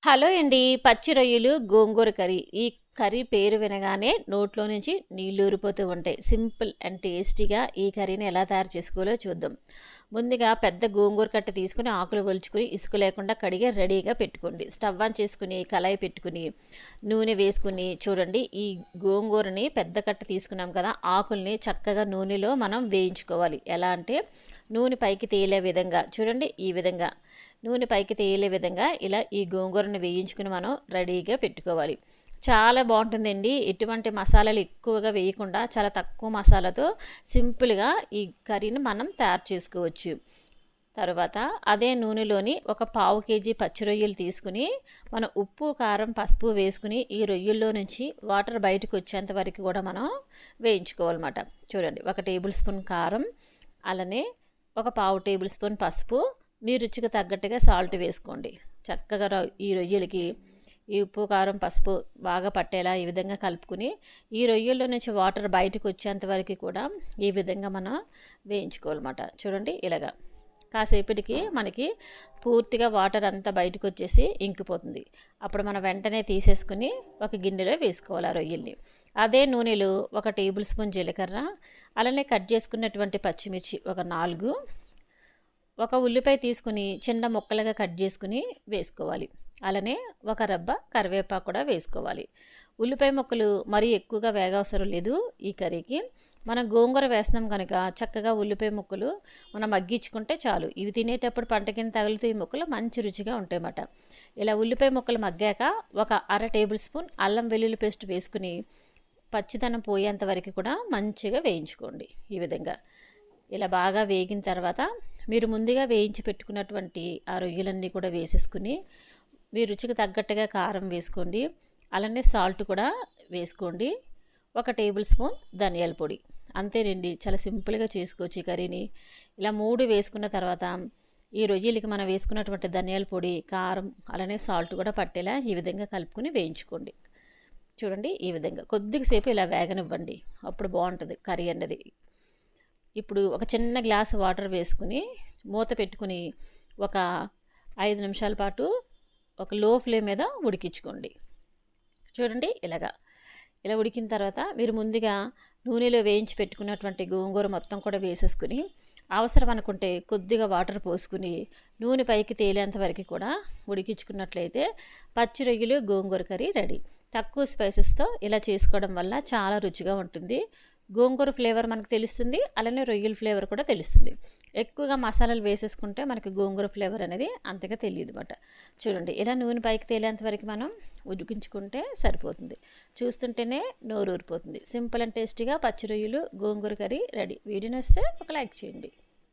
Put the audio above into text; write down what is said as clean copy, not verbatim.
Hello అండి. పచ్చి రొయ్యలు, గోంగూర కర్రీ. ఈ కర్రీ పేరు వినగానే నోట్లో నుంచి నీళ్లూరిపోతూ ఉంటాయి. సింపుల్ అండ్ టేస్టీగా ఈ కర్రీని ఎలా తయారు చేసుకోవాలో చూద్దాం. ముందుగా పెద్ద గోంగూర కట్ట తీసుకుని ఆకులు ఒలుచుకుని ఇసుక లేకుండా కడిగి రెడీగా పెట్టుకోండి. స్టవ్ ఆన్ చేసుకుని కళాయి పెట్టుకుని నూనె వేసుకుని చూడండి, ఈ గోంగూరని పెద్ద కట్ట తీసుకున్నాం కదా, ఆకుల్ని చక్కగా నూనెలో మనం వేయించుకోవాలి. ఎలా అంటే నూనె పైకి తేలే విధంగా చూడండి, ఈ విధంగా నూనె పైకి తేలే విధంగా ఇలా ఈ గోంగూరను వేయించుకుని మనం రెడీగా పెట్టుకోవాలి. చాలా బాగుంటుందండి. ఎటువంటి మసాలాలు ఎక్కువగా వేయకుండా చాలా తక్కువ మసాలాతో సింపుల్గా ఈ కర్రీని మనం తయారు చేసుకోవచ్చు. తర్వాత అదే నూనెలోని ఒక పావు కేజీ పచ్చి రొయ్యలు తీసుకుని మనం ఉప్పు, కారం, పసుపు వేసుకుని ఈ రొయ్యల్లో నుంచి వాటర్ బయటకు వచ్చేంత వరకు కూడా మనం వేయించుకోవాలన్నమాట. చూడండి, 1 టేబుల్ స్పూన్ కారం, అలానే ఒక పావు టేబుల్ స్పూన్ పసుపు, మీ రుచికి తగ్గట్టుగా సాల్ట్ వేసుకోండి. చక్కగా ఈ రొయ్యలకి ఈ ఉప్పు, కారం, పసుపు బాగా పట్టేలా ఈ విధంగా కలుపుకుని ఈ రొయ్యల్లో నుంచి వాటర్ బయటకు వచ్చేంత వరకు కూడా ఈ విధంగా మనం వేయించుకోవాలన్నమాట. చూడండి, ఇలాగా కాసేపటికి మనకి పూర్తిగా వాటర్ అంతా బయటకు వచ్చేసి ఇంకిపోతుంది. అప్పుడు మనం వెంటనే తీసేసుకుని ఒక గిన్నెలో వేసుకోవాలి ఆ రొయ్యల్ని. అదే నూనెలో 1 టేబుల్ స్పూన్ జీలకర్ర, అలానే కట్ చేసుకున్నటువంటి పచ్చిమిర్చి ఒక 4, ఒక ఉల్లిపాయ తీసుకుని చిన్న ముక్కలుగా కట్ చేసుకుని వేసుకోవాలి. అలానే ఒక రబ్బ కరివేపాకు కూడా వేసుకోవాలి. ఉల్లిపాయ ముక్కలు మరీ ఎక్కువగా వేగవసరం లేదు. ఈ కర్రీకి మనం గోంగూర వేస్తున్నాం కనుక చక్కగా ఉల్లిపాయ ముక్కలు మనం మగ్గించుకుంటే చాలు. ఇవి తినేటప్పుడు పంట కింద తగులుతూ ఈ ముక్కలు మంచి రుచిగా ఉంటాయన్నమాట. ఇలా ఉల్లిపాయ ముక్కలు మగ్గాక ఒక 1/2 టేబుల్ స్పూన్ అల్లం వెల్లుల్లి పేస్ట్ వేసుకుని పచ్చిదనం పోయేంత వరకు కూడా మంచిగా వేయించుకోండి. ఈ విధంగా ఇలా బాగా వేగిన తర్వాత మీరు ముందుగా వేయించి పెట్టుకున్నటువంటి ఆ రొయ్యలన్నీ కూడా వేసేసుకుని మీ రుచికి తగ్గట్టుగా కారం వేసుకోండి. అలానే సాల్ట్ కూడా వేసుకోండి. 1 టేబుల్ స్పూన్ ధనియాల పొడి. అంతేనండి, చాలా సింపుల్గా చేసుకోవచ్చు ఈ కర్రీని. ఇలా 3 వేసుకున్న తర్వాత ఈ రొయ్యలకి మనం వేసుకున్నటువంటి ధనియాల పొడి, కారం, అలానే సాల్ట్ కూడా పట్టేలా ఈ విధంగా కలుపుకొని వేయించుకోండి. చూడండి, ఈ విధంగా కొద్దిసేపు ఇలా వేగనివ్వండి. అప్పుడు బాగుంటుంది కర్రీ అన్నది. ఇప్పుడు ఒక చిన్న గ్లాసు వాటర్ వేసుకుని మూత పెట్టుకుని ఒక 5 నిమిషాల పాటు ఒక లో ఫ్లేమ్ మీద ఉడికించుకోండి. చూడండి, ఇలా ఉడికిన తర్వాత మీరు ముందుగా నూనెలో వేయించి పెట్టుకున్నటువంటి గోంగూర మొత్తం కూడా వేసేసుకుని అవసరం అనుకుంటే కొద్దిగా వాటర్ పోసుకుని నూనె పైకి తేలేంత వరకు కూడా ఉడికించుకున్నట్లయితే పచ్చి రొయ్యలు గోంగూర కర్రీ రెడీ. తక్కువ స్పైసెస్తో ఇలా చేసుకోవడం వల్ల చాలా రుచిగా ఉంటుంది. గోంగూర ఫ్లేవర్ మనకు తెలుస్తుంది, అలానే రొయ్యల ఫ్లేవర్ కూడా తెలుస్తుంది. ఎక్కువగా మసాలాలు వేసేసుకుంటే మనకి గోంగూర ఫ్లేవర్ అనేది అంతగా తెలియదు అన్నమాట. చూడండి, ఇలా నూనె పైకి తేలేంత వరకు మనం ఉడికించుకుంటే సరిపోతుంది. చూస్తుంటేనే నోరు ఊరిపోతుంది. సింపుల్ అండ్ టేస్టీగా పచ్చి రొయ్యలు గోంగూర కర్రీ రెడీ. వీడియో నచ్చితే ఒక లైక్ చేయండి.